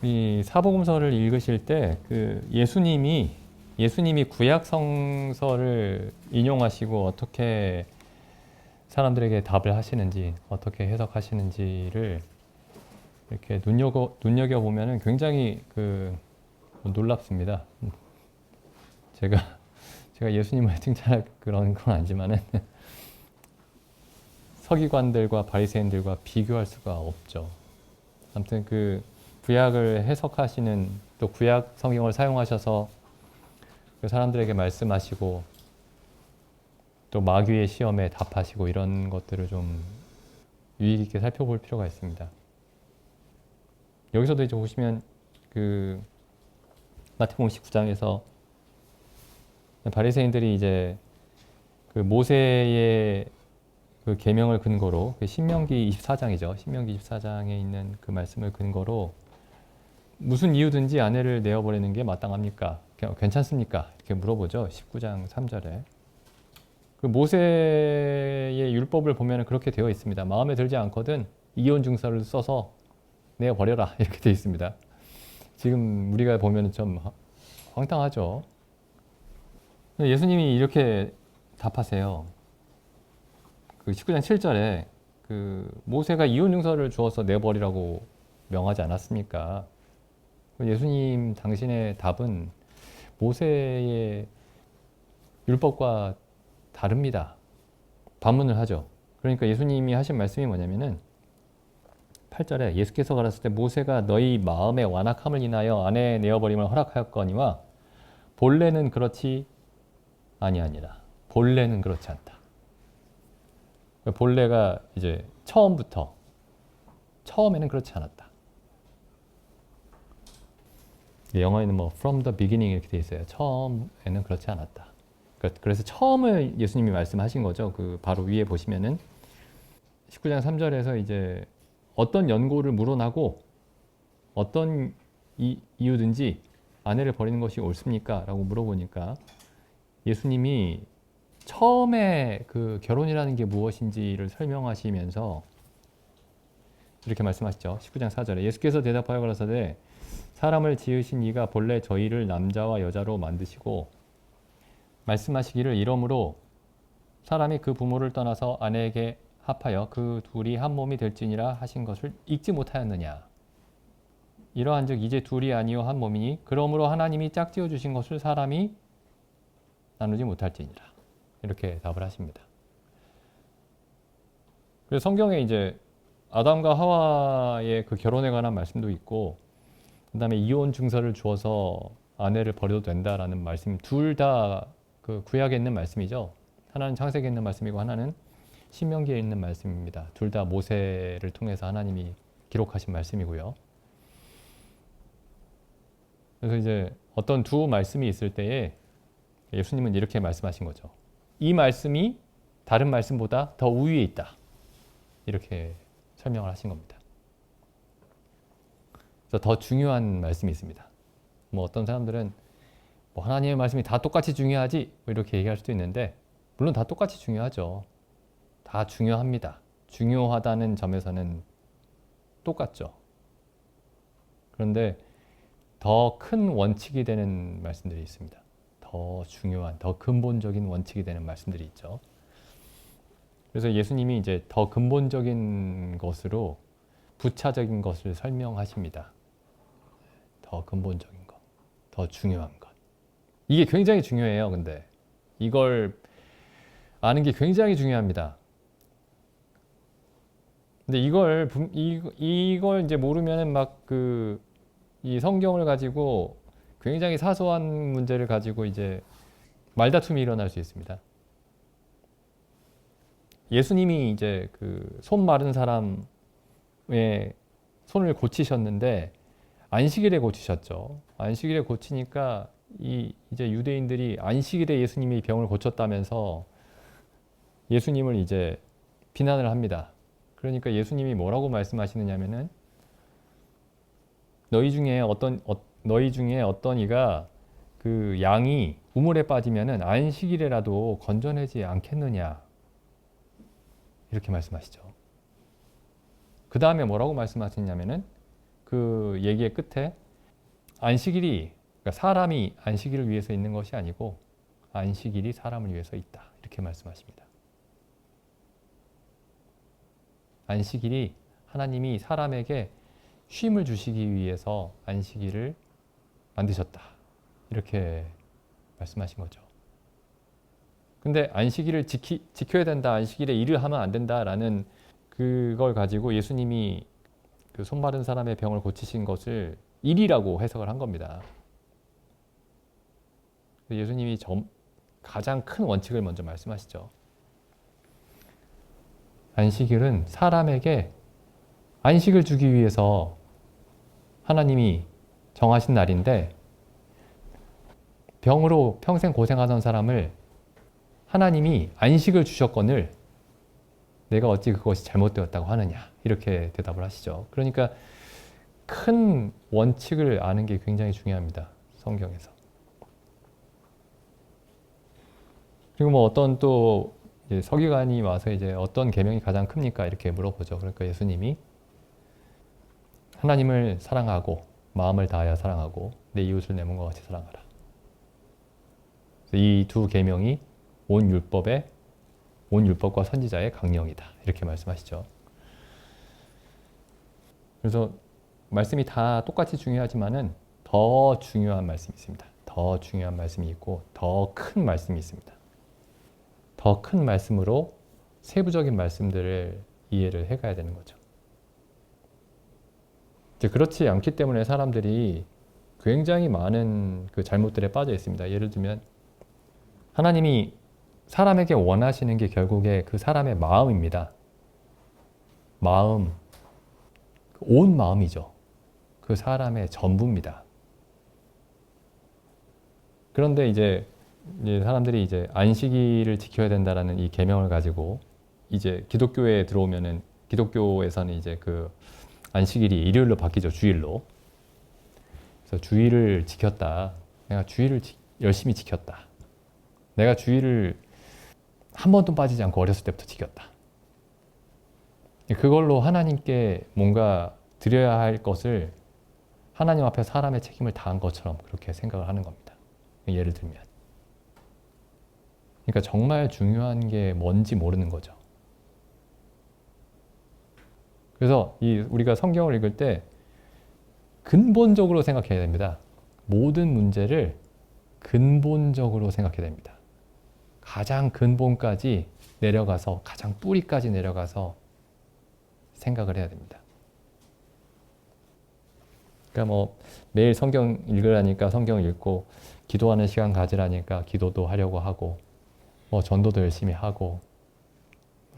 이 사복음서를 읽으실 때 그 예수님이 구약 성서를 인용하시고 어떻게 사람들에게 답을 하시는지, 어떻게 해석하시는지를 이렇게 눈여겨 보면은 굉장히 놀랍습니다. 제가 예수님을 칭찬할 그런 건 아니지만은 서기관들과 바리새인들과 비교할 수가 없죠. 아무튼 그 구약을 해석하시는, 또 구약 성경을 사용하셔서 그 사람들에게 말씀하시고 또 마귀의 시험에 답하시고 이런 것들을 좀 유의 깊게 살펴볼 필요가 있습니다. 여기서도 이제 보시면 그 마태복음 19장에서 바리새인들이 이제 그 모세의 그 계명을 근거로, 그 신명기 24장이죠. 신명기 24장에 있는 그 말씀을 근거로 무슨 이유든지 아내를 내어버리는 게 마땅합니까? 괜찮습니까? 이렇게 물어보죠. 19장 3절에. 그 모세의 율법을 보면 그렇게 되어 있습니다. 마음에 들지 않거든 이혼 증서를 써서 내어버려라 이렇게 되어 있습니다. 지금 우리가 보면 좀 황당하죠. 예수님이 이렇게 답하세요. 그 19장 7절에 그 모세가 이혼 증서를 주어서 내버리라고 명하지 않았습니까? 예수님 당신의 답은 모세의 율법과 다릅니다. 반문을 하죠. 그러니까 예수님이 하신 말씀이 뭐냐면은 8절에 예수께서 가라사대 때 모세가 너희 마음의 완악함을 인하여 아내 내어버림을 허락하였거니와 본래는 그렇지 아니하니라. 본래는 그렇지 않다. 본래가 이제 처음에는 그렇지 않았다. 영어에는 뭐 from the beginning 이렇게 돼 있어요. 처음에는 그렇지 않았다. 그래서 처음을 예수님이 말씀하신 거죠. 그 바로 위에 보시면은 19장 3절에서 이제 어떤 연고를 물어나고 어떤 이유든지 아내를 버리는 것이 옳습니까? 라고 물어보니까 예수님이 처음에 그 결혼이라는 게 무엇인지를 설명하시면서 이렇게 말씀하시죠. 19장 4절에 예수께서 대답하여 가라사대 사람을 지으신 이가 본래 저희를 남자와 여자로 만드시고 말씀하시기를 이러므로 사람이 그 부모를 떠나서 아내에게 합하여 그 둘이 한 몸이 될지니라 하신 것을 읽지 못하였느냐. 이러한즉 이제 둘이 아니요 한 몸이니 그러므로 하나님이 짝지어 주신 것을 사람이 나누지 못할지니라. 이렇게 답을 하십니다. 그래서 성경에 이제 아담과 하와의 그 결혼에 관한 말씀도 있고, 그 다음에 이혼 증서를 주어서 아내를 버려도 된다라는 말씀, 둘 다 그 구약에 있는 말씀이죠. 하나는 창세기에 있는 말씀이고 하나는 신명기에 있는 말씀입니다. 둘 다 모세를 통해서 하나님이 기록하신 말씀이고요. 그래서 이제 어떤 두 말씀이 있을 때에 예수님은 이렇게 말씀하신 거죠. 이 말씀이 다른 말씀보다 더 우위에 있다. 이렇게 설명을 하신 겁니다. 그래서 더 중요한 말씀이 있습니다. 뭐 어떤 사람들은 뭐 하나님의 말씀이 다 똑같이 중요하지 뭐 이렇게 얘기할 수도 있는데, 물론 다 똑같이 중요하죠. 다 중요합니다. 중요하다는 점에서는 똑같죠. 그런데 더 큰 원칙이 되는 말씀들이 있습니다. 더 중요한, 더 근본적인 원칙이 되는 말씀들이 있죠. 그래서 예수님이 이제 더 근본적인 것으로 부차적인 것을 설명하십니다. 더 근본적인 것, 더 중요한 것. 이게 굉장히 중요해요. 근데 이걸 아는 게 굉장히 중요합니다. 근데 이걸 이제 모르면은 막 이 성경을 가지고 굉장히 사소한 문제를 가지고 이제 말다툼이 일어날 수 있습니다. 예수님이 이제 그 손 마른 사람의 손을 고치셨는데 안식일에 고치셨죠. 안식일에 고치니까 이제 유대인들이 안식일에 예수님이 병을 고쳤다면서 예수님을 이제 비난을 합니다. 그러니까 예수님이 뭐라고 말씀하시느냐면은 너희 중에 어떤 이가 그 양이 우물에 빠지면은 안식일에라도 건져내지 않겠느냐 이렇게 말씀하시죠. 그 다음에 뭐라고 말씀하시냐면은 그 얘기의 끝에 안식일이, 그러니까 사람이 안식일을 위해서 있는 것이 아니고 안식일이 사람을 위해서 있다. 이렇게 말씀하십니다. 안식일이 하나님이 사람에게 쉼을 주시기 위해서 안식일을 만드셨다. 이렇게 말씀하신 거죠. 근데 안식일을 지켜야 된다. 안식일에 일을 하면 안 된다라는 그걸 가지고 예수님이 그 손마른 사람의 병을 고치신 것을 일이라고 해석을 한 겁니다. 예수님이 가장 큰 원칙을 먼저 말씀하시죠. 안식일은 사람에게 안식을 주기 위해서 하나님이 정하신 날인데, 병으로 평생 고생하던 사람을 하나님이 안식을 주셨거늘 내가 어찌 그것이 잘못되었다고 하느냐, 이렇게 대답을 하시죠. 그러니까 큰 원칙을 아는 게 굉장히 중요합니다. 성경에서. 그리고 뭐 어떤 또 서기관이 와서 이제 어떤 계명이 가장 큽니까? 이렇게 물어보죠. 그러니까 예수님이 하나님을 사랑하고 마음을 다하여 사랑하고 내 이웃을 내 몸과 같이 사랑하라. 이 두 계명이 온 율법과 선지자의 강령이다. 이렇게 말씀하시죠. 그래서 말씀이 다 똑같이 중요하지만은 더 중요한 말씀이 있습니다. 더 중요한 말씀이 있고 더 큰 말씀이 있습니다. 더 큰 말씀으로 세부적인 말씀들을 이해를 해가야 되는 거죠. 이제 그렇지 않기 때문에 사람들이 굉장히 많은 그 잘못들에 빠져 있습니다. 예를 들면 하나님이 사람에게 원하시는 게 결국에 그 사람의 마음입니다. 마음, 온 마음이죠. 그 사람의 전부입니다. 그런데 이제 사람들이 이제 안식일을 지켜야 된다라는 이 계명을 가지고 이제 기독교에 들어오면은, 기독교에서는 이제 그 안식일이 일요일로 바뀌죠. 주일로. 그래서 주일을 지켰다. 내가 주일을 열심히 지켰다. 내가 주일을 한 번도 빠지지 않고 어렸을 때부터 지켰다. 그걸로 하나님께 뭔가 드려야 할 것을 하나님 앞에 사람의 책임을 다한 것처럼 그렇게 생각을 하는 겁니다. 예를 들면. 그러니까 정말 중요한 게 뭔지 모르는 거죠. 그래서 우리가 성경을 읽을 때 근본적으로 생각해야 됩니다. 모든 문제를 근본적으로 생각해야 됩니다. 가장 근본까지 내려가서, 가장 뿌리까지 내려가서 생각을 해야 됩니다. 그러니까 뭐 매일 성경 읽으라니까 성경 읽고, 기도하는 시간 가지라니까 기도도 하려고 하고, 뭐 전도도 열심히 하고,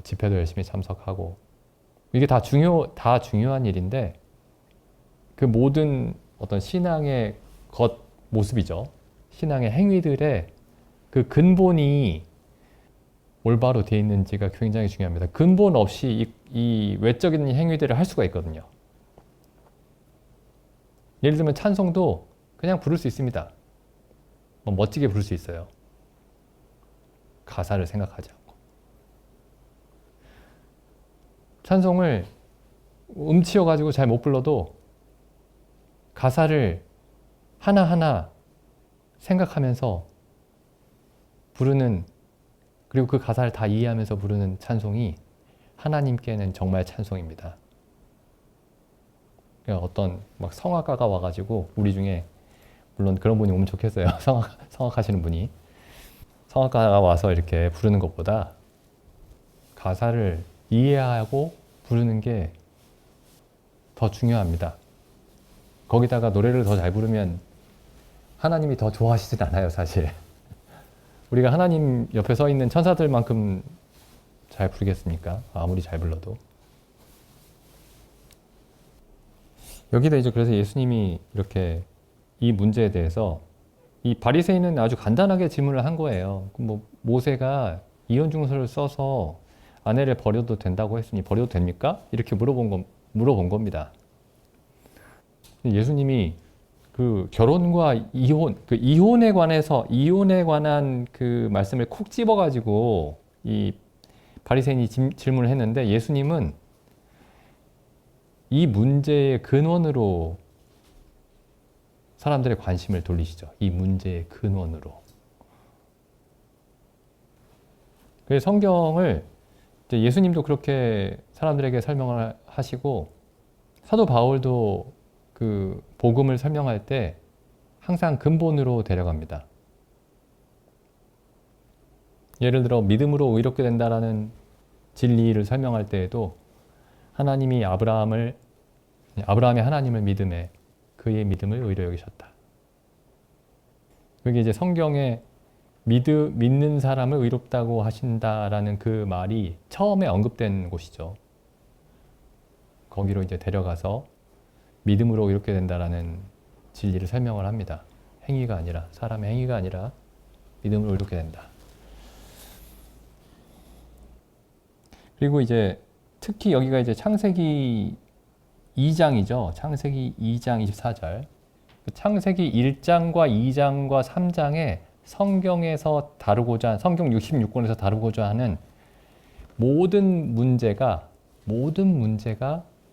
집회도 열심히 참석하고, 이게 다 중요한 일인데, 그 모든 어떤 신앙의 모습이죠. 신앙의 행위들의 그 근본이 올바로 되어 있는지가 굉장히 중요합니다. 근본 없이 이 외적인 행위들을 할 수가 있거든요. 예를 들면 찬송도 그냥 부를 수 있습니다. 뭐 멋지게 부를 수 있어요. 가사를 생각하지 않고. 찬송을 음치여가지고 잘 못 불러도 가사를 하나하나 생각하면서 부르는, 그리고 그 가사를 다 이해하면서 부르는 찬송이 하나님께는 정말 찬송입니다. 그러니까 어떤 막 성악가가 와가지고, 우리 중에 물론 그런 분이 오면 좋겠어요. 성악하시는 분이. 성악가가 와서 이렇게 부르는 것보다 가사를 이해하고 부르는 게 더 중요합니다. 거기다가 노래를 더 잘 부르면 하나님이 더 좋아하시진 않아요, 사실. 우리가 하나님 옆에 서 있는 천사들만큼 잘 부르겠습니까? 아무리 잘 불러도. 여기다 이제 그래서 예수님이 이렇게 이 문제에 대해서, 이 바리새인은 아주 간단하게 질문을 한 거예요. 뭐 모세가 이혼증서를 써서 아내를 버려도 된다고 했으니 버려도 됩니까? 이렇게 물어본 겁니다. 예수님이 그 결혼과 이혼에 관한 그 말씀을 콕 집어가지고 이 바리새인이 질문을 했는데, 예수님은 이 문제의 근원으로 사람들의 관심을 돌리시죠. 이 문제의 근원으로. 그래서 성경을 이제 예수님도 그렇게 사람들에게 설명을 하시고 사도 바울도 그 복음을 설명할 때 항상 근본으로 데려갑니다. 예를 들어 믿음으로 의롭게 된다라는 진리를 설명할 때에도 하나님이 아브라함이 하나님을 믿음에 그의 믿음을 의로 여기셨다. 그게 이제 성경에 믿는 사람을 의롭다고 하신다라는 그 말이 처음에 언급된 곳이죠. 거기로 이제 데려가서 믿음으로 의롭게 된다라는 진리를 설명을 합니다. 행위가 아니라, 사람의 행위가 아니라 믿음으로 의롭게 된다. 그리고 이제 특히 여기가 이제 창세기 2장이죠. 창세기 2장 24절. 창세기 1장과 2장과 3장에 성경에서 다루고자, 성경 66권에서 다루고자 하는 모든 문제가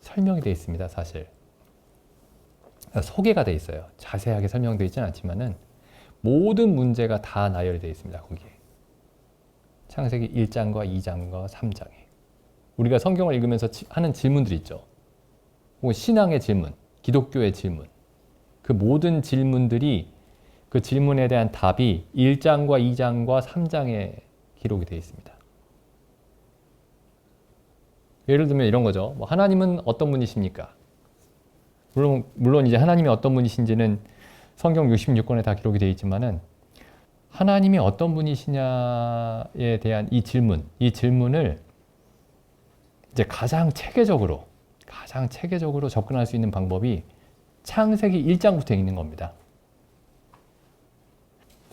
설명이 되어 있습니다, 사실. 소개가 되어 있어요. 자세하게 설명되어 있지는 않지만은 모든 문제가 다 나열이 되어 있습니다, 거기에. 창세기 1장과 2장과 3장에. 우리가 성경을 읽으면서 하는 질문들 있죠. 혹은 신앙의 질문, 기독교의 질문. 그 모든 질문들이 그 질문에 대한 답이 1장과 2장과 3장에 기록이 되어 있습니다. 예를 들면 이런 거죠. 뭐 하나님은 어떤 분이십니까? 물론 이제 하나님이 어떤 분이신지는 성경 66권에 다 기록이 되어 있지만은 하나님이 어떤 분이시냐에 대한 이 질문을 이제 가장 체계적으로 접근할 수 있는 방법이 창세기 1장부터 읽는 겁니다.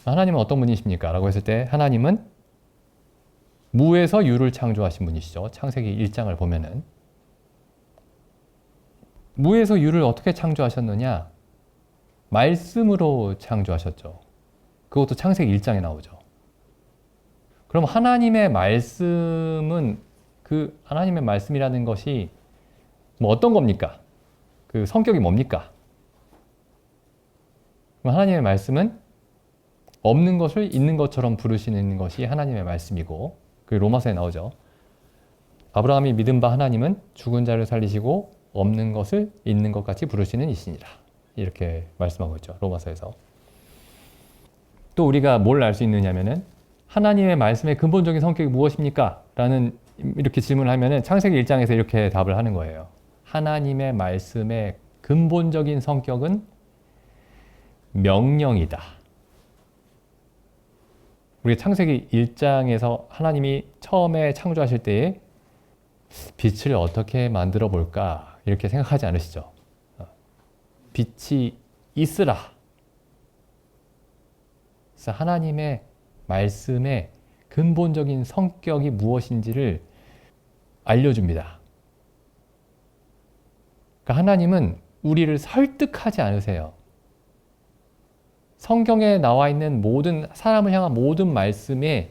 하나님은 어떤 분이십니까? 라고 했을 때 하나님은 무에서 유를 창조하신 분이시죠. 창세기 1장을 보면은. 무에서 유를 어떻게 창조하셨느냐? 말씀으로 창조하셨죠. 그것도 창세기 1장에 나오죠. 그럼 하나님의 말씀은 그 하나님의 말씀이라는 것이 뭐 어떤 겁니까? 그 성격이 뭡니까? 그럼 하나님의 말씀은 없는 것을 있는 것처럼 부르시는 것이 하나님의 말씀이고, 그 로마서에 나오죠. 아브라함이 믿은 바 하나님은 죽은 자를 살리시고 없는 것을 있는 것 같이 부르시는 이시니라. 이렇게 말씀하고 있죠. 로마서에서. 또 우리가 뭘 알 수 있느냐면은 하나님의 말씀의 근본적인 성격이 무엇입니까? 라는 이렇게 질문을 하면은 창세기 1장에서 이렇게 답을 하는 거예요. 하나님의 말씀의 근본적인 성격은 명령이다. 우리 창세기 1장에서 하나님이 처음에 창조하실 때에 빛을 어떻게 만들어 볼까 이렇게 생각하지 않으시죠? 빛이 있으라. 그래서 하나님의 말씀의 근본적인 성격이 무엇인지를 알려줍니다. 그러니까 하나님은 우리를 설득하지 않으세요. 성경에 나와 있는 사람을 향한 모든 말씀의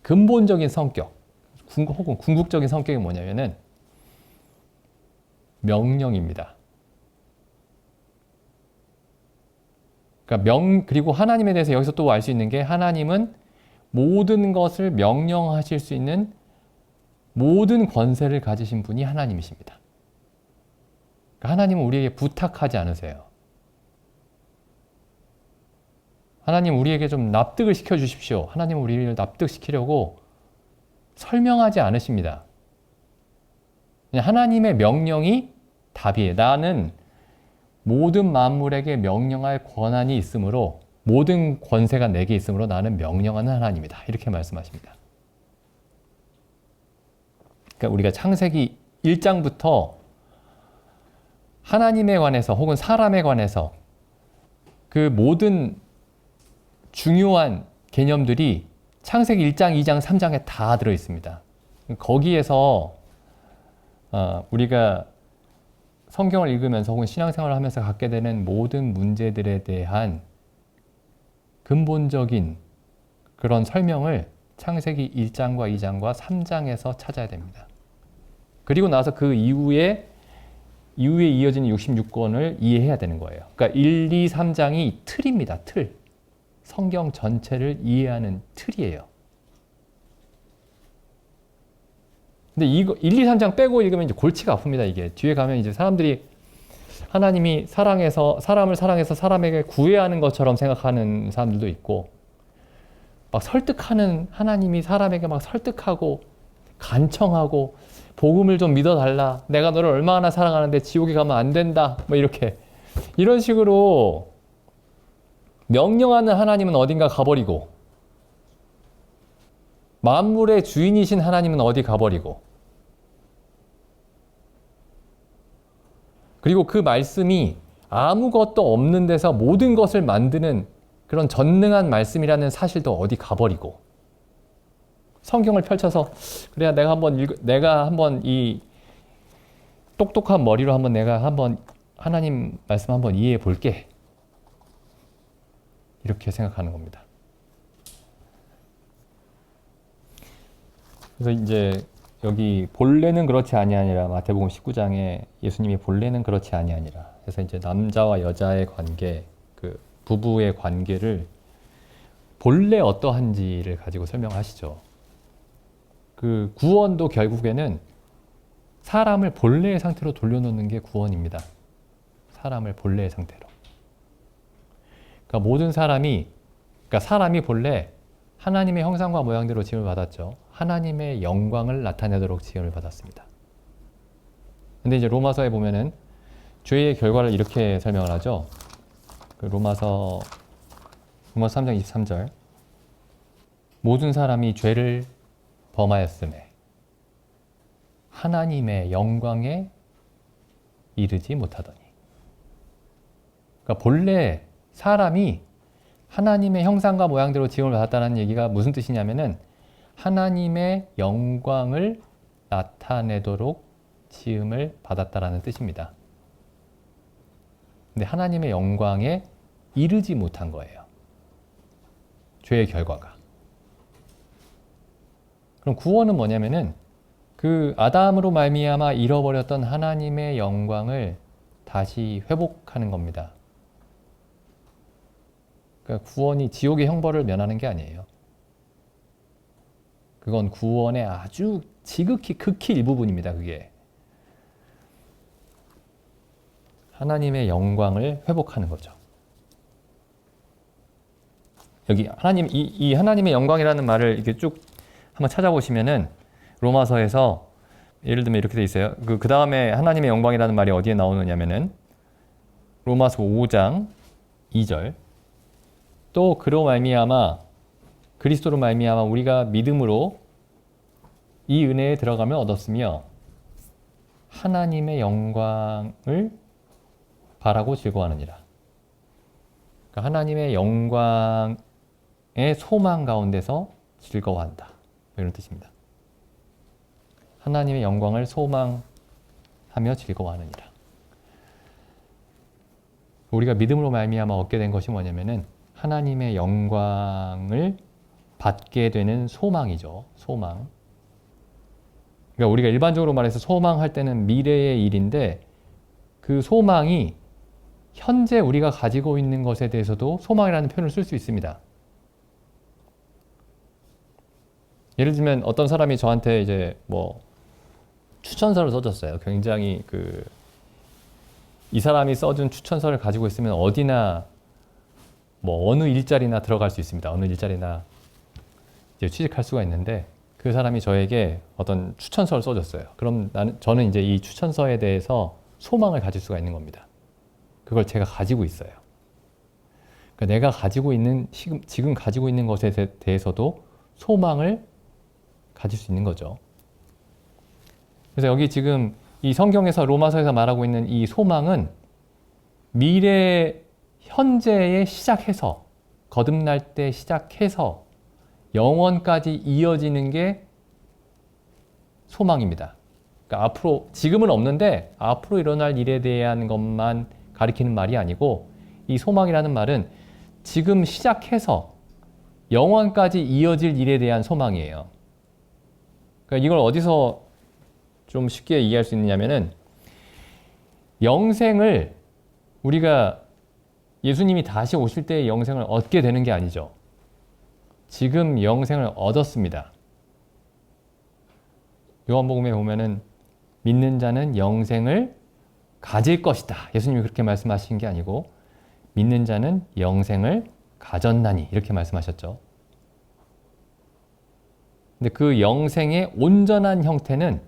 근본적인 성격, 혹은 궁극적인 성격이 뭐냐면은 명령입니다. 그리고 하나님에 대해서 여기서 또 알 수 있는 게 하나님은 모든 것을 명령하실 수 있는 모든 권세를 가지신 분이 하나님이십니다. 그러니까 하나님은 우리에게 부탁하지 않으세요. 하나님 우리에게 좀 납득을 시켜주십시오. 하나님은 우리를 납득시키려고 설명하지 않으십니다. 그냥 하나님의 명령이 답이에요. 나는 모든 만물에게 명령할 권한이 있으므로 모든 권세가 내게 있으므로 나는 명령하는 하나님이다. 이렇게 말씀하십니다. 그러니까 우리가 창세기 1장부터 하나님에 관해서 혹은 사람에 관해서 그 모든 중요한 개념들이 창세기 1장, 2장, 3장에 다 들어있습니다. 거기에서 우리가 성경을 읽으면서 혹은 신앙생활을 하면서 갖게 되는 모든 문제들에 대한 근본적인 그런 설명을 창세기 1장과 2장과 3장에서 찾아야 됩니다. 그리고 나서 그 이후에 이후에 이어지는 66권을 이해해야 되는 거예요. 그러니까 1, 2, 3장이 틀입니다. 틀. 성경 전체를 이해하는 틀이에요. 근데 이거 1, 2, 3장 빼고 읽으면 이제 골치가 아픕니다. 이게 뒤에 가면 이제 사람들이 하나님이 사람을 사랑해서 사람에게 구애하는 것처럼 생각하는 사람들도 있고, 막 설득하는, 하나님이 사람에게 막 설득하고 간청하고 복음을 좀 믿어달라, 내가 너를 얼마나 사랑하는데 지옥에 가면 안 된다, 뭐 이렇게 이런 식으로 명령하는 하나님은 어딘가 가버리고, 만물의 주인이신 하나님은 어디 가버리고, 그리고 그 말씀이 아무것도 없는 데서 모든 것을 만드는 그런 전능한 말씀이라는 사실도 어디 가버리고, 성경을 펼쳐서 그래야 내가 한번 이 똑똑한 머리로 내가 한번 하나님 말씀 한번 이해해 볼게, 이렇게 생각하는 겁니다. 그래서 이제 여기 본래는 그렇지 아니하니라, 마태복음 19장에 예수님이 본래는 그렇지 아니하니라. 그래서 이제 남자와 여자의 관계, 그 부부의 관계를 본래 어떠한지를 가지고 설명하시죠. 그 구원도 결국에는 사람을 본래의 상태로 돌려놓는 게 구원입니다. 사람을 본래의 상태로. 그러니까 모든 사람이 본래 하나님의 형상과 모양대로 지음을 받았죠. 하나님의 영광을 나타내도록 지음을 받았습니다. 근데 이제 로마서에 보면은 죄의 결과를 이렇게 설명을 하죠. 그 로마서 3장 23절. 모든 사람이 죄를 범하였음에 하나님의 영광에 이르지 못하더니. 그러니까 본래 사람이 하나님의 형상과 모양대로 지음을 받았다는 얘기가 무슨 뜻이냐면은 하나님의 영광을 나타내도록 지음을 받았다라는 뜻입니다. 근데 하나님의 영광에 이르지 못한 거예요. 죄의 결과가. 그럼 구원은 뭐냐면은 그 아담으로 말미암아 잃어버렸던 하나님의 영광을 다시 회복하는 겁니다. 그러니까 구원이 지옥의 형벌을 면하는 게 아니에요. 그건 구원의 아주 지극히 극히 일부분입니다. 그게 하나님의 영광을 회복하는 거죠. 여기 이 하나님의 영광이라는 말을 이렇게 쭉 한번 찾아보시면은 로마서에서 예를 들면 이렇게 돼 있어요. 그 다음에 하나님의 영광이라는 말이 어디에 나오느냐면은 로마서 5장 2절. 또 그로 말미암아 그리스도로 말미암아 우리가 믿음으로 이 은혜에 들어가면 얻었으며 하나님의 영광을 바라고 즐거워하느니라. 그러니까 하나님의 영광의 소망 가운데서 즐거워한다, 이런 뜻입니다. 하나님의 영광을 소망하며 즐거워하느니라. 우리가 믿음으로 말미암아 얻게 된 것이 뭐냐면은 하나님의 영광을 받게 되는 소망이죠. 소망. 그러니까 우리가 일반적으로 말해서 소망할 때는 미래의 일인데, 그 소망이 현재 우리가 가지고 있는 것에 대해서도 소망이라는 표현을 쓸 수 있습니다. 예를 들면 어떤 사람이 저한테 이제 뭐 추천서를 써줬어요. 굉장히 이 사람이 써준 추천서를 가지고 있으면 어디나 뭐 어느 일자리나 들어갈 수 있습니다. 어느 일자리나 이제 취직할 수가 있는데, 그 사람이 저에게 어떤 추천서를 써줬어요. 그럼 저는 이제 이 추천서에 대해서 소망을 가질 수가 있는 겁니다. 그걸 제가 가지고 있어요. 그러니까 내가 가지고 있는 지금 가지고 있는 것에 대해서도 소망을 가질 수 있는 거죠. 그래서 여기 지금 이 성경에서 로마서에서 말하고 있는 이 소망은 미래 현재에 시작해서, 거듭날 때 시작해서 영원까지 이어지는 게 소망입니다. 그러니까 앞으로, 지금은 없는데 앞으로 일어날 일에 대한 것만 가리키는 말이 아니고, 이 소망이라는 말은 지금 시작해서 영원까지 이어질 일에 대한 소망이에요. 그러니까 이걸 어디서 좀 쉽게 이해할 수 있느냐면은, 영생을 우리가 예수님이 다시 오실 때의 영생을 얻게 되는 게 아니죠. 지금 영생을 얻었습니다. 요한복음에 보면은 믿는 자는 영생을 가질 것이다. 예수님이 그렇게 말씀하신 게 아니고 믿는 자는 영생을 가졌나니 이렇게 말씀하셨죠. 근데 그 영생의 온전한 형태는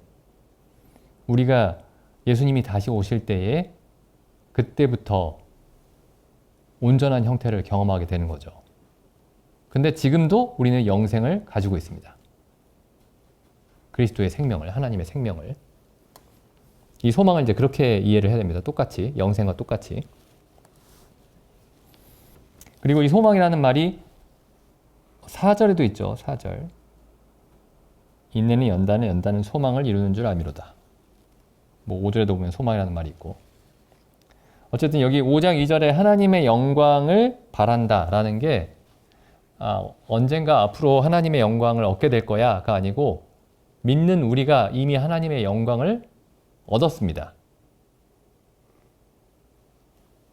우리가 예수님이 다시 오실 때에 그때부터 온전한 형태를 경험하게 되는 거죠. 근데 지금도 우리는 영생을 가지고 있습니다. 그리스도의 생명을, 하나님의 생명을. 이 소망을 이제 그렇게 이해를 해야 됩니다. 똑같이, 영생과 똑같이. 그리고 이 소망이라는 말이 4절에도 있죠. 4절. 인내는 연단은, 연단은 소망을 이루는 줄 알미로다. 뭐 5절에도 보면 소망이라는 말이 있고. 어쨌든 여기 5장 2절에 하나님의 영광을 바란다라는 게 언젠가 앞으로 하나님의 영광을 얻게 될 거야가 아니고 믿는 우리가 이미 하나님의 영광을 얻었습니다.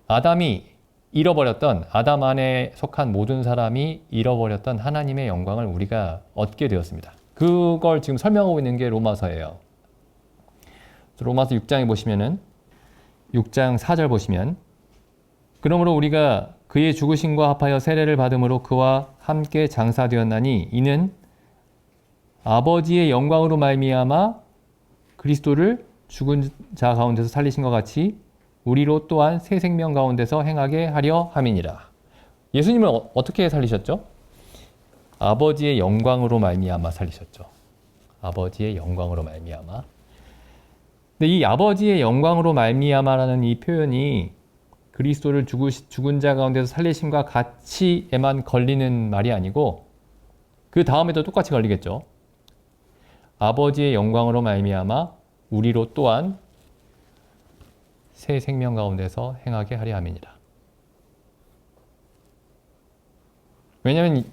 아담이 잃어버렸던, 아담 안에 속한 모든 사람이 잃어버렸던 하나님의 영광을 우리가 얻게 되었습니다. 그걸 지금 설명하고 있는 게 로마서예요. 로마서 6장에 보시면은 6장 4절 보시면 그러므로 우리가 그의 죽으심과 합하여 세례를 받음으로 그와 함께 장사되었나니 이는 아버지의 영광으로 말미암아 그리스도를 죽은 자 가운데서 살리신 것 같이 우리로 또한 새 생명 가운데서 행하게 하려 함이니라. 예수님을 어떻게 살리셨죠? 아버지의 영광으로 말미암아 살리셨죠. 아버지의 영광으로 말미암아. 근데 이 아버지의 영광으로 말미암아라는 이 표현이 그리스도를 죽은 자 가운데서 살리심과 같이에만 걸리는 말이 아니고 그 다음에도 똑같이 걸리겠죠. 아버지의 영광으로 말미암아 우리로 또한 새 생명 가운데서 행하게 하려 함이니라. 왜냐하면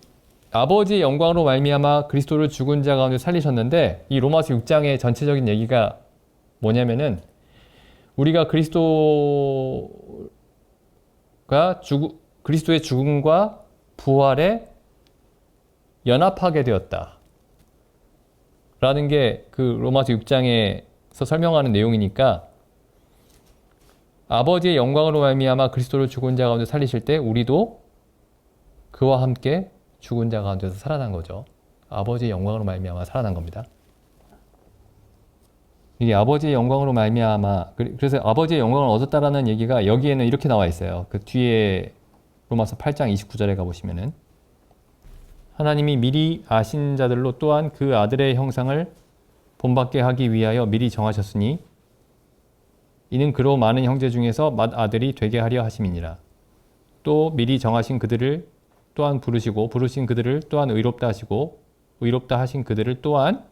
아버지의 영광으로 말미암아 그리스도를 죽은 자 가운데 살리셨는데 이 로마서 6장의 전체적인 얘기가 뭐냐면은 우리가 그리스도의 죽음과 부활에 연합하게 되었다. 라는 게 그 로마서 6장에서 설명하는 내용이니까 아버지의 영광으로 말미암아 그리스도를 죽은 자 가운데 살리실 때 우리도 그와 함께 죽은 자 가운데서 살아난 거죠. 아버지의 영광으로 말미암아 살아난 겁니다. 이게 아버지의 영광으로 말미암아 그래서 아버지의 영광을 얻었다라는 얘기가 여기에는 이렇게 나와 있어요. 그 뒤에 로마서 8장 29절에 가보시면은 하나님이 미리 아신 자들로 또한 그 아들의 형상을 본받게 하기 위하여 미리 정하셨으니 이는 그로 많은 형제 중에서 맏아들이 되게 하려 하심이니라. 또 미리 정하신 그들을 또한 부르시고 부르신 그들을 또한 의롭다 하시고 의롭다 하신 그들을 또한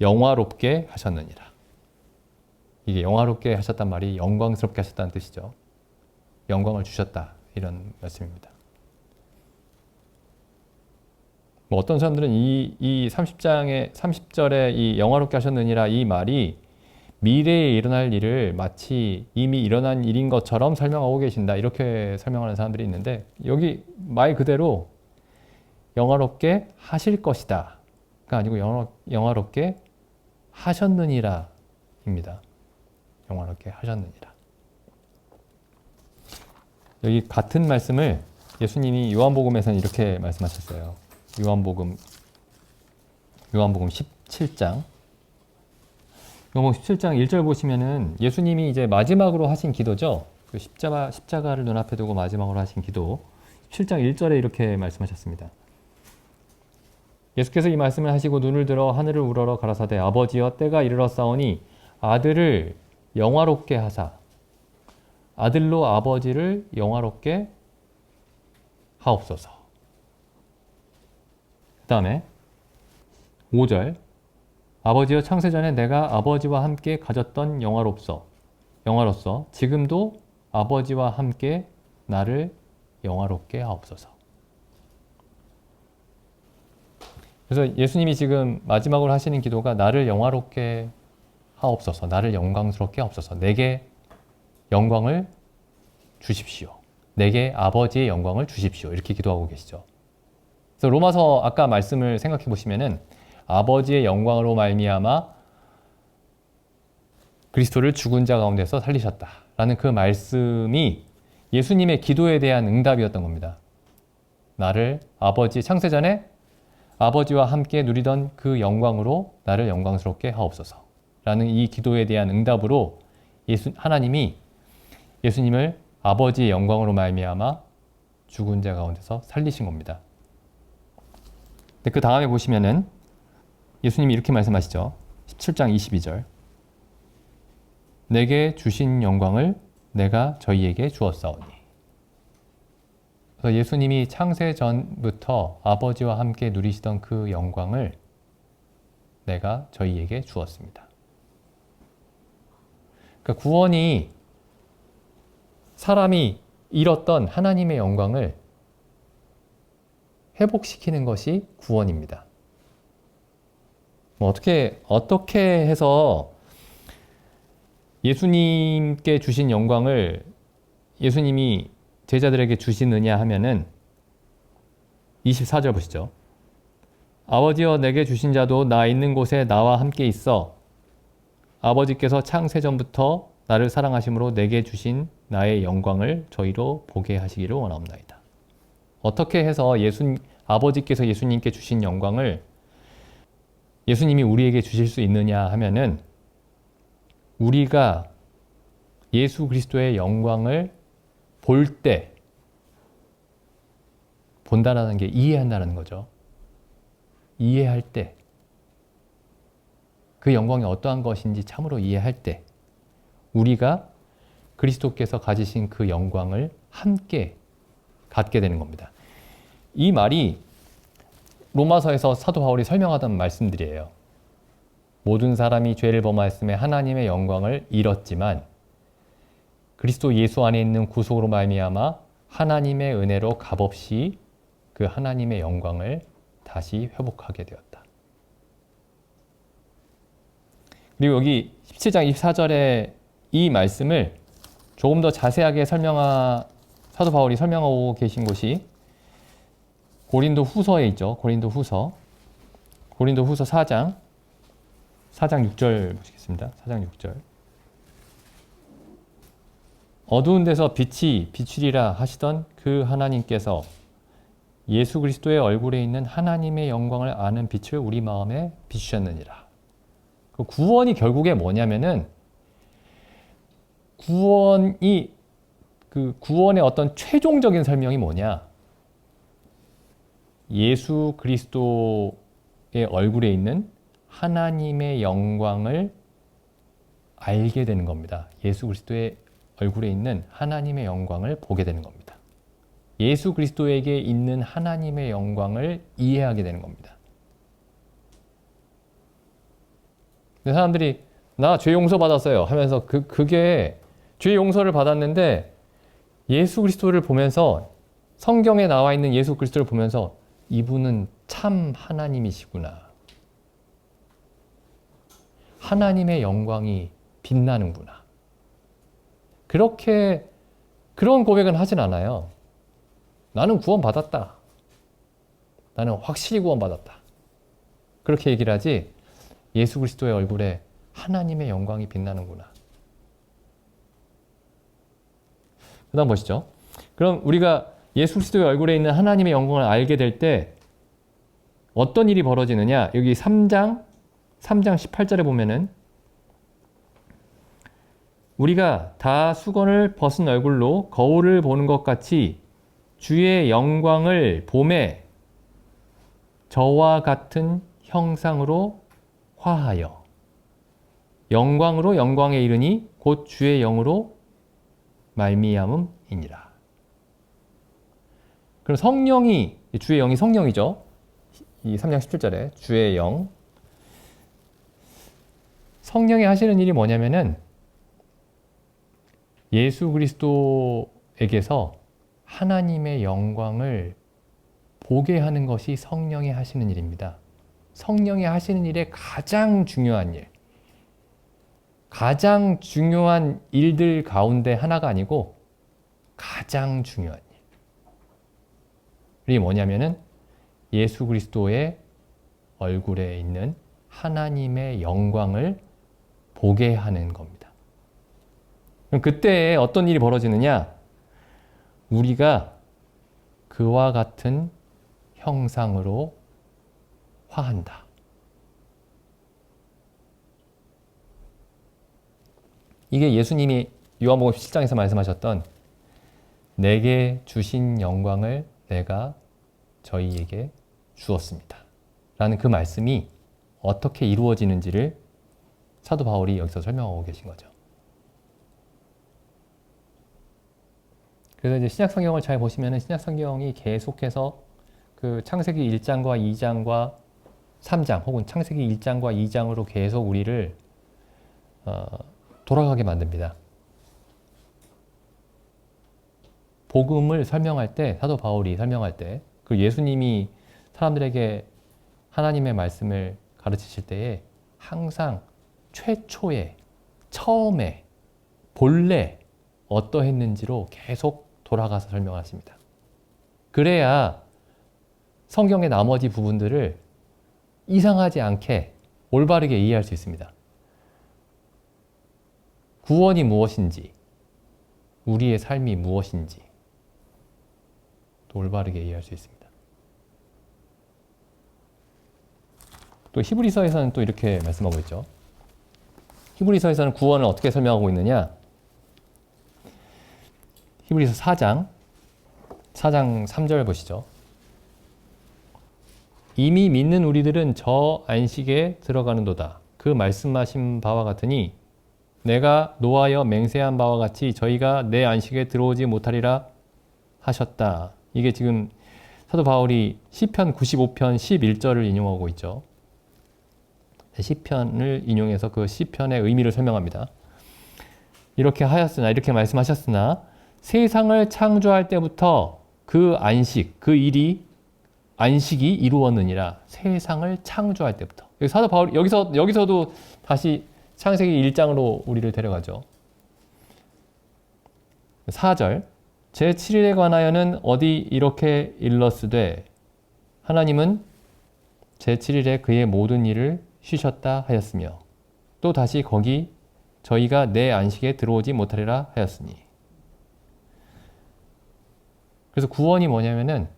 영화롭게 하셨느니라. 이게 영화롭게 하셨단 말이 영광스럽게 하셨다는 뜻이죠. 영광을 주셨다 이런 말씀입니다. 뭐 어떤 사람들은 이 30절에 이 영화롭게 하셨느니라 이 말이 미래에 일어날 일을 마치 이미 일어난 일인 것처럼 설명하고 계신다 이렇게 설명하는 사람들이 있는데 여기 말 그대로 영화롭게 하실 것이다 가 아니고 영화롭게 하셨느니라 입니다. 영화롭게 하셨느니라. 여기 같은 말씀을 예수님이 요한복음에서는 이렇게 말씀하셨어요. 요한복음 17장 1절 보시면은 예수님이 이제 마지막으로 하신 기도죠. 그 십자가를 눈앞에 두고 마지막으로 하신 기도 17장 1절에 이렇게 말씀하셨습니다. 예수께서 이 말씀을 하시고 눈을 들어 하늘을 우러러 가라사대 아버지여 때가 이르렀사오니 아들을 영화롭게 하사 아들로 아버지를 영화롭게 하옵소서. 그 다음에 5절 아버지여 창세전에 내가 아버지와 함께 가졌던 영화로서 지금도 아버지와 함께 나를 영화롭게 하옵소서. 그래서 예수님이 지금 마지막으로 하시는 기도가 나를 영화롭게 하옵소서, 나를 영광스럽게 하옵소서, 내게 영광을 주십시오. 내게 아버지의 영광을 주십시오. 이렇게 기도하고 계시죠. 그래서 로마서 아까 말씀을 생각해 보시면은 아버지의 영광으로 말미암아 그리스도를 죽은 자 가운데서 살리셨다라는 그 말씀이 예수님의 기도에 대한 응답이었던 겁니다. 나를 아버지 창세전에 아버지와 함께 누리던 그 영광으로 나를 영광스럽게 하옵소서 라는 이 기도에 대한 응답으로 하나님이 예수님을 아버지의 영광으로 말미암아 죽은 자 가운데서 살리신 겁니다. 근데 그 다음에 보시면은 예수님이 이렇게 말씀하시죠. 17장 22절. 내게 주신 영광을 내가 저희에게 주었사오니. 그래서 예수님이 창세 전부터 아버지와 함께 누리시던 그 영광을 내가 저희에게 주었습니다. 그러니까 구원이 사람이 잃었던 하나님의 영광을 회복시키는 것이 구원입니다. 어떻게 해서 예수님께 주신 영광을 예수님이 제자들에게 주시느냐 하면은 24절 보시죠. 아버지여 내게 주신 자도 나 있는 곳에 나와 함께 있어 아버지께서 창세전부터 나를 사랑하심으로 내게 주신 나의 영광을 저희로 보게 하시기를 원하옵나이다. 어떻게 해서 아버지께서 예수님께 주신 영광을 예수님이 우리에게 주실 수 있느냐 하면은 우리가 예수 그리스도의 영광을 볼 때, 본다라는 게 이해한다는 거죠. 이해할 때, 그 영광이 어떠한 것인지 참으로 이해할 때, 우리가 그리스도께서 가지신 그 영광을 함께 갖게 되는 겁니다. 이 말이 로마서에서 사도 바울이 설명하던 말씀들이에요. 모든 사람이 죄를 범하였음에 하나님의 영광을 잃었지만 그리스도 예수 안에 있는 구속으로 말미암아 하나님의 은혜로 값없이 그 하나님의 영광을 다시 회복하게 되었다. 그리고 여기 17장 24절에 이 말씀을 조금 더 자세하게 사도 바울이 설명하고 계신 곳이 고린도 후서에 있죠. 고린도 후서 4장 6절 보시겠습니다. 4장 6절. 어두운 데서 빛이 비추리라 하시던 그 하나님께서 예수 그리스도의 얼굴에 있는 하나님의 영광을 아는 빛을 우리 마음에 비추셨느니라. 그 구원이 결국에 뭐냐면은 구원의 어떤 최종적인 설명이 뭐냐? 예수 그리스도의 얼굴에 있는 하나님의 영광을 알게 되는 겁니다. 예수 그리스도의 얼굴에 있는 하나님의 영광을 보게 되는 겁니다. 예수 그리스도에게 있는 하나님의 영광을 이해하게 되는 겁니다. 근데 사람들이 나 죄 용서 받았어요 하면서 그게 죄 용서를 받았는데 예수 그리스도를 보면서 성경에 나와 있는 예수 그리스도를 보면서 이분은 참 하나님이시구나. 하나님의 영광이 빛나는구나. 그런 고백은 하진 않아요. 나는 구원받았다. 나는 확실히 구원받았다. 그렇게 얘기를 하지 예수 그리스도의 얼굴에 하나님의 영광이 빛나는구나. 그 다음 보시죠. 그럼 우리가 예수 그리스도의 얼굴에 있는 하나님의 영광을 알게 될 때 어떤 일이 벌어지느냐? 여기 3장 18절에 보면은 우리가 다 수건을 벗은 얼굴로 거울을 보는 것 같이 주의 영광을 보매 저와 같은 형상으로 화하여 영광으로 영광에 이르니 곧 주의 영으로 말미암음이니라. 그럼 주의 영이 성령이죠. 이 3장 17절에 주의 영. 성령이 하시는 일이 뭐냐면은 예수 그리스도에게서 하나님의 영광을 보게 하는 것이 성령이 하시는 일입니다. 성령이 하시는 일의 가장 중요한 일, 가장 중요한 일들 가운데 하나가 아니고 가장 중요한 일이 뭐냐면은 예수 그리스도의 얼굴에 있는 하나님의 영광을 보게 하는 겁니다. 그럼 그때 어떤 일이 벌어지느냐? 우리가 그와 같은 형상으로 화한다. 이게 예수님이 요한복음 17장에서 말씀하셨던 내게 주신 영광을 내가 저희에게 주었습니다. 라는 그 말씀이 어떻게 이루어지는지를 사도 바울이 여기서 설명하고 계신 거죠. 그래서 이제 신약 성경을 잘 보시면은 신약 성경이 계속해서 그 창세기 1장과 2장과 3장 혹은 창세기 1장과 2장으로 계속 우리를 돌아가게 만듭니다. 복음을 설명할 때, 사도 바울이 설명할 때, 그 예수님이 사람들에게 하나님의 말씀을 가르치실 때에 항상 최초에, 처음에, 본래 어떠했는지로 계속 돌아가서 설명하십니다. 그래야 성경의 나머지 부분들을 이상하지 않게 올바르게 이해할 수 있습니다. 구원이 무엇인지, 우리의 삶이 무엇인지 또 올바르게 이해할 수 있습니다. 또 히브리서에서는 또 이렇게 말씀하고 있죠. 히브리서에서는 구원을 어떻게 설명하고 있느냐? 히브리서 4장 3절 보시죠. 이미 믿는 우리들은 저 안식에 들어가는도다. 그 말씀하신 바와 같으니 내가 노하여 맹세한 바와 같이 저희가 내 안식에 들어오지 못하리라 하셨다. 이게 지금 사도 바울이 시편 95편 11절을 인용하고 있죠. 시편을 인용해서 그 시편의 의미를 설명합니다. 이렇게 하였으나, 이렇게 말씀하셨으나 세상을 창조할 때부터 그 안식, 그 일이 안식이 이루었느니라. 세상을 창조할 때부터. 사도 바울 여기서도 다시 창세기 1장으로 우리를 데려가죠. 4절 제7일에 관하여는 어디 이렇게 일렀으되 하나님은 제7일에 그의 모든 일을 쉬셨다 하였으며 또 다시 거기 저희가 내 안식에 들어오지 못하리라 하였으니. 그래서 구원이 뭐냐면은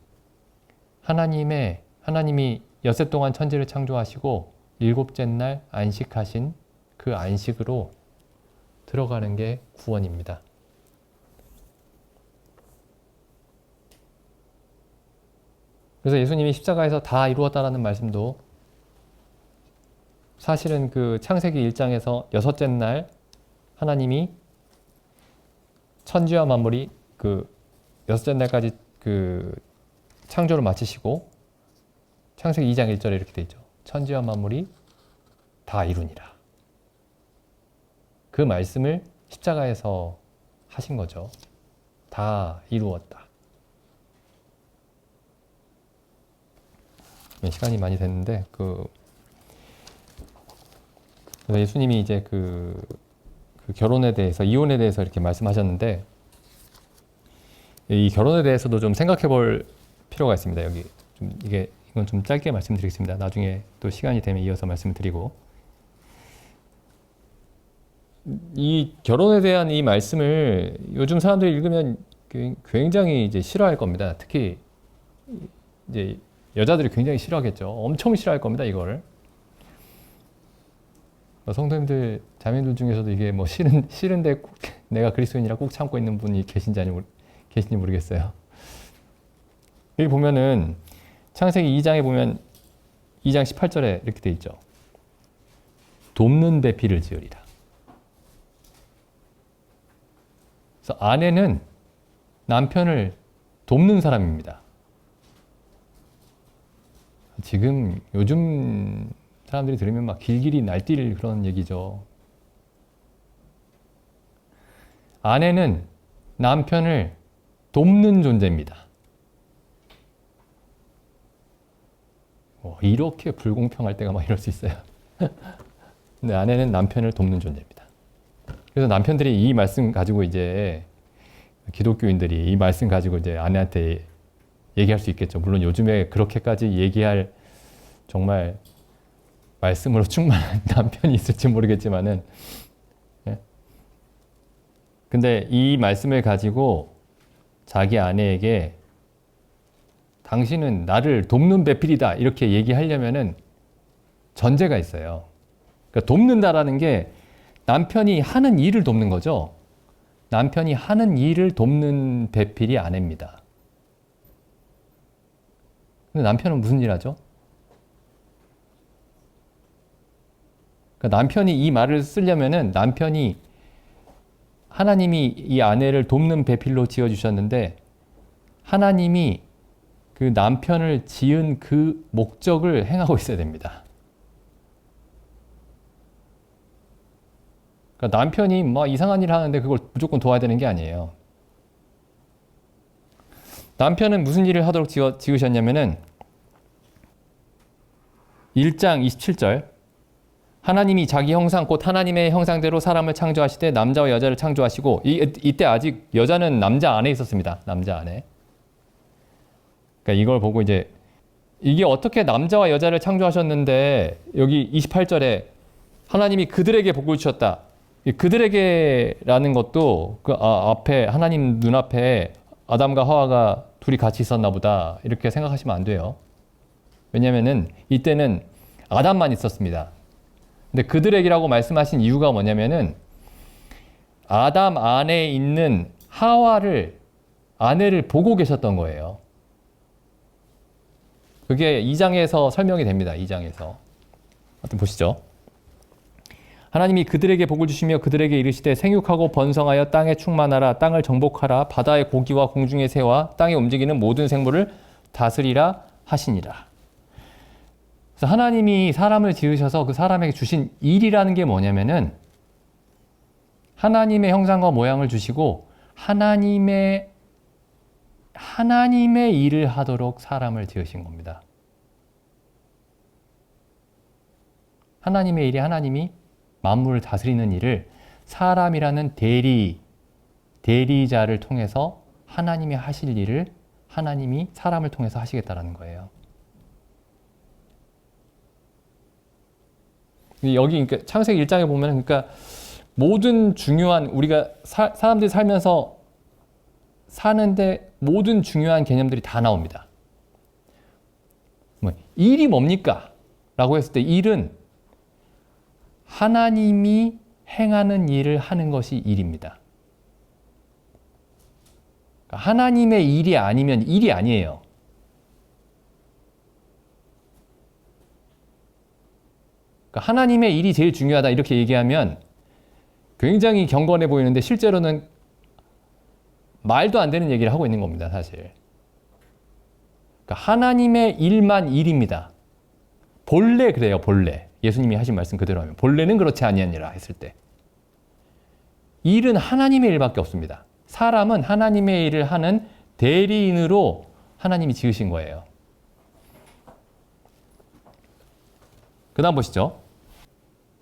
하나님이 엿새 동안 천지를 창조하시고 일곱째 날 안식하신 그 안식으로 들어가는 게 구원입니다. 그래서 예수님이 십자가에서 다 이루었다라는 말씀도 사실은 그 창세기 1장에서 여섯째 날 하나님이 천지와 만물이 그 여섯째 날까지 그 창조를 마치시고 창세기 2장 1절에 이렇게 돼 있죠. 천지와 만물이 다 이루니라. 그 말씀을 십자가에서 하신 거죠. 다 이루었다. 시간이 많이 됐는데 그래서 예수님이 이제 그 결혼에 대해서, 이혼에 대해서 이렇게 말씀하셨는데 이 결혼에 대해서도 좀 생각해 볼 필요가 있습니다. 여기 이건 좀 짧게 말씀드리겠습니다. 나중에 또 시간이 되면 이어서 말씀을 드리고, 이 결혼에 대한 이 말씀을 요즘 사람들이 읽으면 굉장히 이제 싫어할 겁니다. 특히 이제 여자들이 굉장히 싫어하겠죠. 엄청 싫어할 겁니다, 이거를. 성도님들, 자매님들 중에서도 이게 뭐 싫은데 꼭 내가 그리스도인이라 꼭 참고 있는 분이 계신지 모르겠어요. 여기 보면은 창세기 2장에 보면 2장 18절에 이렇게 돼 있죠. 돕는 데 피를 지으리라. 그래서 아내는 남편을 돕는 사람입니다. 지금 요즘 사람들이 들으면 막 길길이 날뛸 그런 얘기죠. 아내는 남편을 돕는 존재입니다. 이렇게 불공평할 때가 막 이럴 수 있어요. 근데 아내는 남편을 돕는 존재입니다. 그래서 남편들이 이 말씀 가지고 이제 기독교인들이 이 말씀 가지고 이제 아내한테 얘기할 수 있겠죠. 물론 요즘에 그렇게까지 얘기할 정말 말씀으로 충만한 남편이 있을지 모르겠지만은, 예? 근데 이 말씀을 가지고 자기 아내에게 당신은 나를 돕는 배필이다 이렇게 얘기하려면은 전제가 있어요. 그러니까 돕는다라는 게 남편이 하는 일을 돕는 거죠. 남편이 하는 일을 돕는 배필이 아내입니다. 근데 남편은 무슨 일 하죠? 그러니까 남편이 이 말을 쓰려면은 남편이 하나님이 이 아내를 돕는 배필로 지어주셨는데 하나님이 그 남편을 지은 그 목적을 행하고 있어야 됩니다. 그러니까 남편이 막 이상한 일을 하는데 그걸 무조건 도와야 되는 게 아니에요. 남편은 무슨 일을 하도록 지으셨냐면은 1장 27절 하나님이 자기 형상 곧 하나님의 형상대로 사람을 창조하시되 남자와 여자를 창조하시고 이때 아직 여자는 남자 안에 있었습니다. 남자 안에. 그러니까 이걸 보고 이제 이게 어떻게 남자와 여자를 창조하셨는데 여기 28절에 하나님이 그들에게 복을 주셨다. 그들에게라는 것도 그 앞에 하나님 눈앞에 아담과 하와가 둘이 같이 있었나 보다 이렇게 생각하시면 안 돼요. 왜냐면은 이때는 아담만 있었습니다. 근데 그들에게라고 말씀하신 이유가 뭐냐면은 아담 안에 있는 하와를 아내를 보고 계셨던 거예요. 그게 2장에서 설명이 됩니다. 2장에서. 하여튼 보시죠. 하나님이 그들에게 복을 주시며 그들에게 이르시되 생육하고 번성하여 땅에 충만하라 땅을 정복하라 바다의 고기와 공중의 새와 땅에 움직이는 모든 생물을 다스리라 하시니라. 그래서 하나님이 사람을 지으셔서 그 사람에게 주신 일이라는 게 뭐냐면은 하나님의 형상과 모양을 주시고 하나님의 일을 하도록 사람을 지으신 겁니다. 하나님의 일이 하나님이 만물을 다스리는 일을 사람이라는 대리자를 통해서 하나님이 하실 일을 하나님이 사람을 통해서 하시겠다라는 거예요. 여기 그러니까 창세기 1장에 보면 그러니까 모든 중요한 우리가 사람들이 살면서 사는데 모든 중요한 개념들이 다 나옵니다. 일이 뭡니까? 라고 했을 때 일은 하나님이 행하는 일을 하는 것이 일입니다. 하나님의 일이 아니면 일이 아니에요. 하나님의 일이 제일 중요하다 이렇게 얘기하면 굉장히 경건해 보이는데 실제로는 말도 안 되는 얘기를 하고 있는 겁니다. 사실. 하나님의 일만 일입니다. 본래 그래요. 본래. 예수님이 하신 말씀 그대로 하면 본래는 그렇지 아니하니라 했을 때 일은 하나님의 일밖에 없습니다. 사람은 하나님의 일을 하는 대리인으로 하나님이 지으신 거예요. 그 다음 보시죠.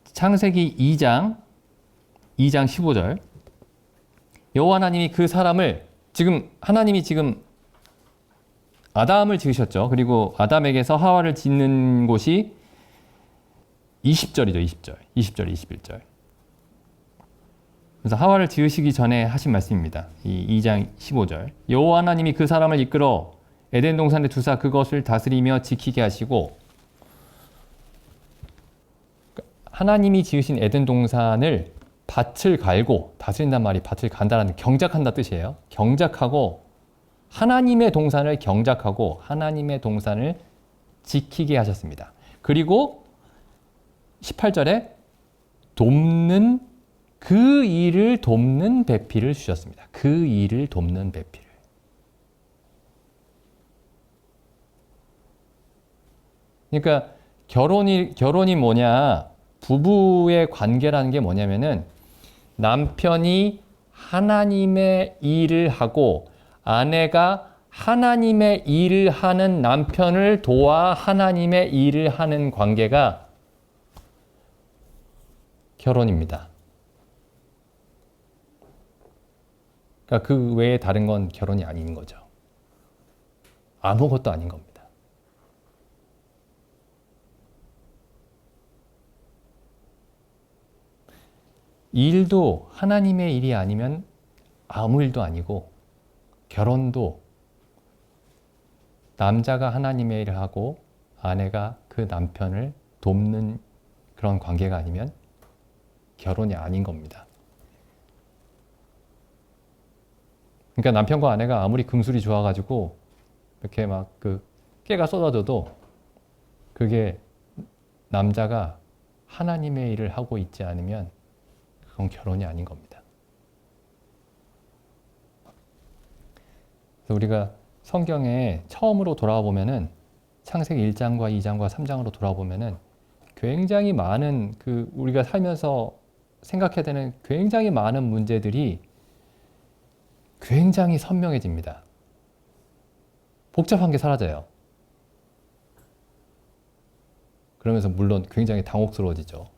창세기 2장 15절 여호와 하나님이 그 사람을 하나님이 아담을 지으셨죠. 그리고 아담에게서 하와를 짓는 곳이 20절이죠. 20절, 21절. 그래서 하와를 지으시기 전에 하신 말씀입니다. 이 2장 15절. 여호와 하나님이 그 사람을 이끌어 에덴 동산에 두사 그것을 다스리며 지키게 하시고 하나님이 지으신 에덴 동산을 밭을 갈고 다스린단 말이 밭을 간다라는 경작한다 뜻이에요. 경작하고 하나님의 동산을 경작하고 하나님의 동산을 지키게 하셨습니다. 그리고 18절에 그 일을 돕는 배필을 주셨습니다. 그 일을 돕는 배필을. 그러니까 결혼이 뭐냐? 부부의 관계라는 게 뭐냐면은 남편이 하나님의 일을 하고 아내가 하나님의 일을 하는 남편을 도와 하나님의 일을 하는 관계가 결혼입니다. 그러니까 그 외에 다른 건 결혼이 아닌 거죠. 아무것도 아닌 겁니다. 이 일도 하나님의 일이 아니면 아무 일도 아니고, 결혼도 남자가 하나님의 일을 하고 아내가 그 남편을 돕는 그런 관계가 아니면 결혼이 아닌 겁니다. 그러니까 남편과 아내가 아무리 금술이 좋아가지고 이렇게 막 그 깨가 쏟아져도 그게 남자가 하나님의 일을 하고 있지 않으면 그건 결혼이 아닌 겁니다. 그래서 우리가 성경에 처음으로 돌아와 보면은 창세기 1장과 2장과 3장으로 돌아보면은 굉장히 많은 그 우리가 살면서 생각해야 되는 굉장히 많은 문제들이 굉장히 선명해집니다. 복잡한 게 사라져요. 그러면서 물론 굉장히 당혹스러워지죠.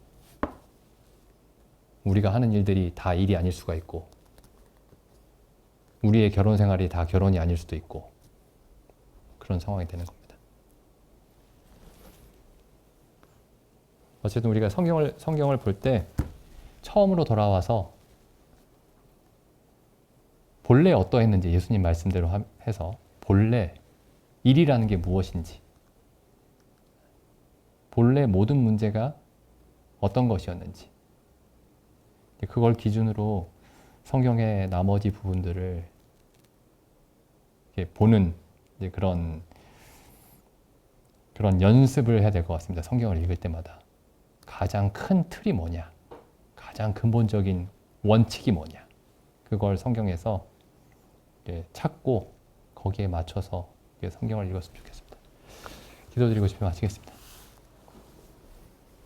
우리가 하는 일들이 다 일이 아닐 수가 있고, 우리의 결혼 생활이 다 결혼이 아닐 수도 있고, 그런 상황이 되는 겁니다. 어쨌든 우리가 성경을 볼 때 처음으로 돌아와서 본래 어떠했는지 예수님 말씀대로 해서 본래 일이라는 게 무엇인지, 본래 모든 문제가 어떤 것이었는지, 그걸 기준으로 성경의 나머지 부분들을 보는 그런 연습을 해야 될 것 같습니다. 성경을 읽을 때마다 가장 큰 틀이 뭐냐, 가장 근본적인 원칙이 뭐냐, 그걸 성경에서 찾고 거기에 맞춰서 성경을 읽었으면 좋겠습니다. 기도드리고 싶으면 마치겠습니다.